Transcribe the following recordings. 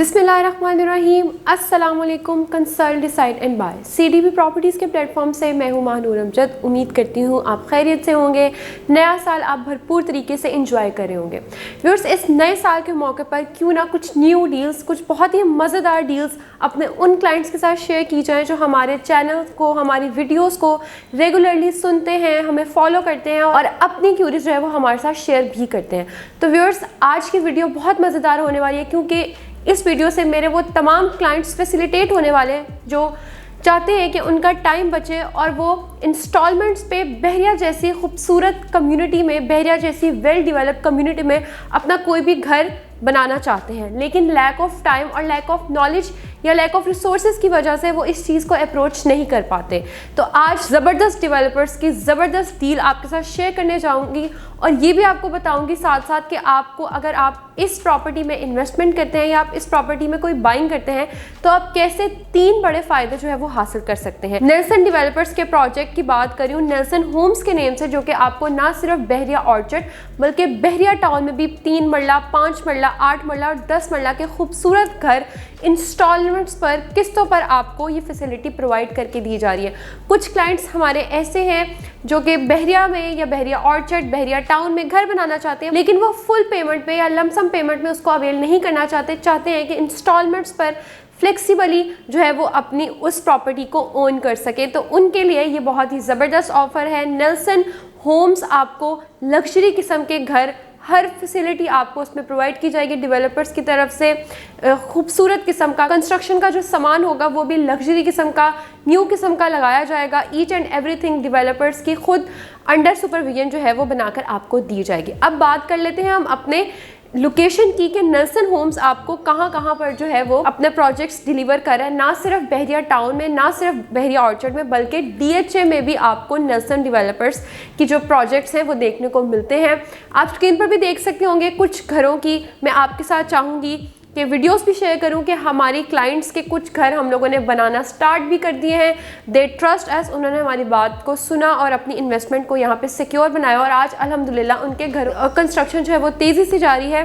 बिस्मिल्लाहिर्रहमानिर्रहीम। अस्सलाम वालेकुम। Consult decide and buy CDB properties के प्लेटफॉर्म से मैं हूँ महानूर अमजद। उम्मीद करती हूँ आप खैरियत से होंगे, नया साल आप भरपूर तरीके से इंजॉय कर रहे होंगे। व्यूअर्स, इस नए साल के मौके पर क्यों ना कुछ न्यू डील्स, कुछ बहुत ही मज़ेदार डील्स अपने उन क्लाइंट्स के साथ शेयर की जाएँ जो हमारे चैनल को, हमारी वीडियोज़ को रेगुलरली सुनते हैं, हमें फॉलो करते हैं और अपनी क्यूरीज जो है वो हमारे साथ शेयर भी करते हैं। तो व्यूअर्स, आज की वीडियो बहुत मज़ेदार होने वाली है क्योंकि इस वीडियो से मेरे वो तमाम क्लाइंट्स फैसिलिटेट होने वाले हैं जो चाहते हैं कि उनका टाइम बचे और वो इंस्टॉलमेंट्स पे बहरिया जैसी खूबसूरत कम्युनिटी में, बहरिया जैसी वेल डेवलप्ड कम्युनिटी में अपना कोई भी घर बनाना चाहते हैं, लेकिन लैक ऑफ टाइम और लैक ऑफ नॉलेज या लैक ऑफ रिसोर्सेज की वजह से वो इस चीज़ को अप्रोच नहीं कर पाते। तो आज ज़बरदस्त डेवलपर्स की ज़बरदस्त डील आपके साथ शेयर करने जाऊंगी और ये भी आपको बताऊंगी साथ साथ कि आपको, अगर आप इस प्रॉपर्टी में इन्वेस्टमेंट करते हैं या आप इस प्रॉपर्टी में कोई बाइंग करते हैं तो आप कैसे 3 बड़े फ़ायदे जो है वो हासिल कर सकते हैं। नेल्सन डेवलपर्स के प्रोजेक्ट की बात करी हूँ नेल्सन होम्स के नेम से, जो कि आपको ना सिर्फ बहरिया ऑर्चर्ड बल्कि बहरिया टाउन में भी 3 मरला, 5 मरला, 8 मरला और 10 मरला के खूबसूरत घर इंस्टॉलमेंट्स पर, किस्तों पर आपको ये फैसिलिटी प्रोवाइड करके दी जा रही है। कुछ क्लाइंट्स हमारे ऐसे हैं जो कि बहरिया में या बहरिया ऑर्चर्ड, बहरिया टाउन में घर बनाना चाहते हैं, लेकिन वो फुल पेमेंट पे या लमसम पेमेंट में उसको अवेल नहीं करना चाहते हैं कि इंस्टॉलमेंट्स पर फ्लेक्सिबली जो है वो अपनी उस प्रॉपर्टी को ओन कर सके। तो उनके लिए ये बहुत ही ज़बरदस्त ऑफर है। नेल्सन होम्स आपको लग्जरी किस्म के घर, हर फैसिलिटी आपको उसमें प्रोवाइड की जाएगी डेवलपर्स की तरफ से। खूबसूरत किस्म का कंस्ट्रक्शन का जो सामान होगा वो भी लग्जरी किस्म का, न्यू किस्म का लगाया जाएगा। ईच एंड एवरीथिंग डेवलपर्स की खुद अंडर सुपरविजन जो है वो बनाकर आपको दी जाएगी। अब बात कर लेते हैं हम अपने लोकेशन की कि नेल्सन होम्स आपको कहाँ पर जो है वो अपने प्रोजेक्ट्स डिलीवर कर रहा है। ना सिर्फ बहरिया टाउन में, ना सिर्फ बहरिया ऑर्चर्ड में, बल्कि DHA में भी आपको नेल्सन डेवलपर्स की जो प्रोजेक्ट्स हैं वो देखने को मिलते हैं। आप स्क्रीन पर भी देख सकते होंगे कुछ घरों की मैं आपके साथ चाहूँगी कि वीडियोस भी शेयर करूं कि हमारी क्लाइंट्स के कुछ घर हम लोगों ने बनाना स्टार्ट भी कर दिए हैं। दे ट्रस्ट अस, उन्होंने हमारी बात को सुना और अपनी इन्वेस्टमेंट को यहाँ पे सिक्योर बनाया और आज अल्हम्दुलिल्लाह उनके घर कंस्ट्रक्शन जो है वो तेज़ी से जारी है।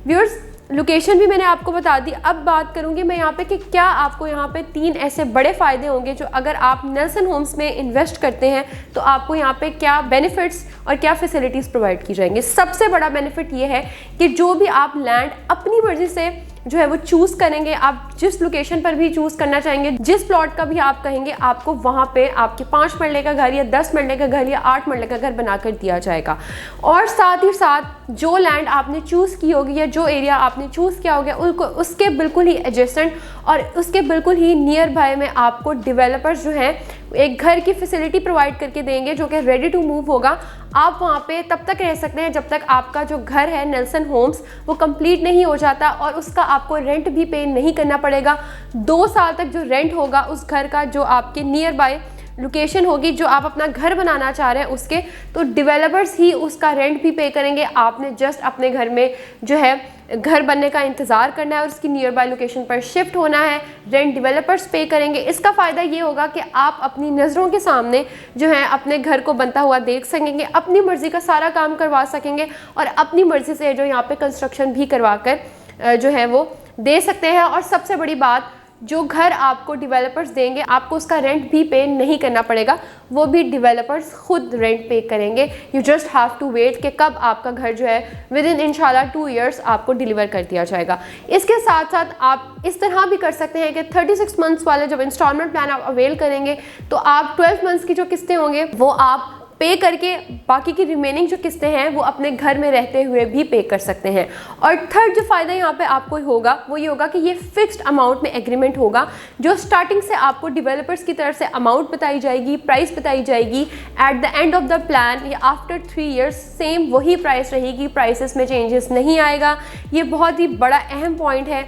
व्यूअर्स, लोकेशन भी मैंने आपको बता दी। अब बात करूंगी मैं यहाँ पे कि क्या आपको यहाँ पे 3 ऐसे बड़े फ़ायदे होंगे जो अगर आप नेल्सन होम्स में इन्वेस्ट करते हैं तो आपको यहाँ पे क्या बेनिफिट्स और क्या फैसिलिटीज़ प्रोवाइड की जाएंगी। सबसे बड़ा बेनिफिट ये है कि जो भी आप लैंड अपनी मर्जी से जो है वो चूज़ करेंगे, आप जिस लोकेशन पर भी चूज़ करना चाहेंगे, जिस प्लॉट का भी आप कहेंगे, आपको वहाँ पे आपके 5 मरले का घर या 10 मरले का घर या 8 मरले का घर बनाकर दिया जाएगा। और साथ ही साथ जो लैंड आपने चूज़ की होगी या जो एरिया आपने चूज़ किया होगा उनको उसके बिल्कुल ही एडजेसेंट और उसके बिल्कुल ही नियर बाय में आपको डेवलपर्स जो हैं एक घर की फैसिलिटी प्रोवाइड करके देंगे जो कि रेडी टू मूव होगा। आप वहाँ पे तब तक रह सकते हैं जब तक आपका जो घर है नेल्सन होम्स वो कंप्लीट नहीं हो जाता और उसका आपको रेंट भी पे नहीं करना पड़ेगा। 2 साल तक जो रेंट होगा उस घर का, जो आपके नियर बाय लोकेशन होगी, जो आप अपना घर बनाना चाह रहे हैं उसके, तो डेवलपर्स ही उसका रेंट भी पे करेंगे। आपने जस्ट अपने घर में जो है घर बनने का इंतज़ार करना है और उसकी नियर बाय लोकेशन पर शिफ्ट होना है, रेंट डेवलपर्स पे करेंगे। इसका फ़ायदा ये होगा कि आप अपनी नज़रों के सामने जो है अपने घर को बनता हुआ देख सकेंगे, अपनी मर्ज़ी का सारा काम करवा सकेंगे और अपनी मर्ज़ी से जो यहाँ पे कंस्ट्रक्शन भी करवा कर जो है वो दे सकते हैं। और सबसे बड़ी बात, जो घर आपको डेवलपर्स देंगे आपको उसका रेंट भी पे नहीं करना पड़ेगा, वो भी डेवलपर्स खुद रेंट पे करेंगे। You just have to wait कि कब आपका घर जो है विद इन इंशाल्लाह 2 इयर्स आपको डिलीवर कर दिया जाएगा। इसके साथ साथ आप इस तरह भी कर सकते हैं कि 36 मंथ्स वाले जब इंस्टॉलमेंट प्लान आप अवेल करेंगे तो आप 12 मंथ्स की जो किस्तें होंगे वो आप पे करके बाकी की रिमेनिंग जो किस्तें हैं वो अपने घर में रहते हुए भी पे कर सकते हैं। और थर्ड जो फ़ायदा यहाँ पे आपको होगा वो ये होगा कि ये फिक्स्ड अमाउंट में एग्रीमेंट होगा, जो स्टार्टिंग से आपको डेवलपर्स की तरफ से अमाउंट बताई जाएगी, प्राइस बताई जाएगी। At the end of the plan या आफ्टर 3 इयर्स सेम वही प्राइस रहेगी, प्राइसेस में चेंजेस नहीं आएगा। ये बहुत ही बड़ा अहम पॉइंट है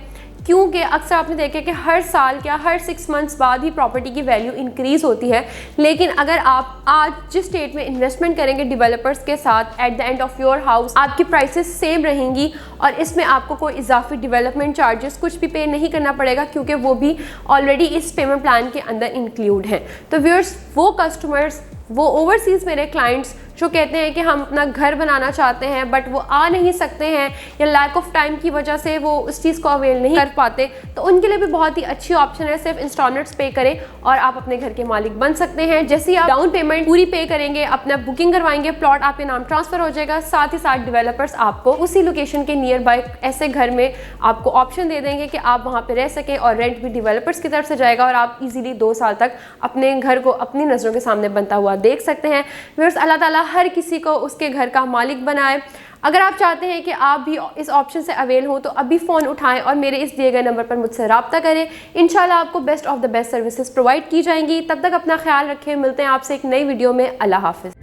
क्योंकि अक्सर आपने देखा कि हर साल या हर 6 मंथ्स बाद ही प्रॉपर्टी की वैल्यू इंक्रीज़ होती है, लेकिन अगर आप आज जिस स्टेट में इन्वेस्टमेंट करेंगे डेवलपर्स के साथ, at the end of your house आपकी प्राइसेस सेम रहेंगी और इसमें आपको कोई इजाफी डेवलपमेंट चार्जेस कुछ भी पे नहीं करना पड़ेगा क्योंकि वो भी ऑलरेडी इस पेमेंट प्लान के अंदर इंक्लूड हैं। तो व्यूअर्स, वो कस्टमर्स, वो ओवरसीज़ मेरे क्लाइंट्स जो कहते हैं कि हम अपना घर बनाना चाहते हैं बट वो आ नहीं सकते हैं या लैक ऑफ टाइम की वजह से वो उस चीज़ को अवेल नहीं कर पाते, तो उनके लिए भी बहुत ही अच्छी ऑप्शन है। सिर्फ इंस्टॉलमेंट्स पे करें और आप अपने घर के मालिक बन सकते हैं। जैसे ही आप डाउन पेमेंट पूरी पे करेंगे, अपना बुकिंग करवाएंगे, प्लॉट आपके नाम ट्रांसफर हो जाएगा। साथ ही साथ डेवलपर्स आपको उसी लोकेशन के नियर बाय ऐसे घर में आपको ऑप्शन दे देंगे कि आप वहाँ पे रह सकें और रेंट भी डेवलपर्स की तरफ से जाएगा और आप इजीली 2 साल तक अपने घर को अपनी नज़रों के सामने बनता हुआ देख सकते हैं। व्यूअर्स, अल्लाह ताला हर किसी को उसके घर का मालिक बनाए। अगर आप चाहते हैं कि आप भी इस ऑप्शन से अवेल हो तो अभी फ़ोन उठाएं और मेरे इस दिए गए नंबर पर मुझसे रब्ता करें। इंशाल्लाह आपको best of the best services provide की जाएंगी। तब तक अपना ख्याल रखें। मिलते हैं आपसे एक नई वीडियो में। अल्लाह हाफिज़।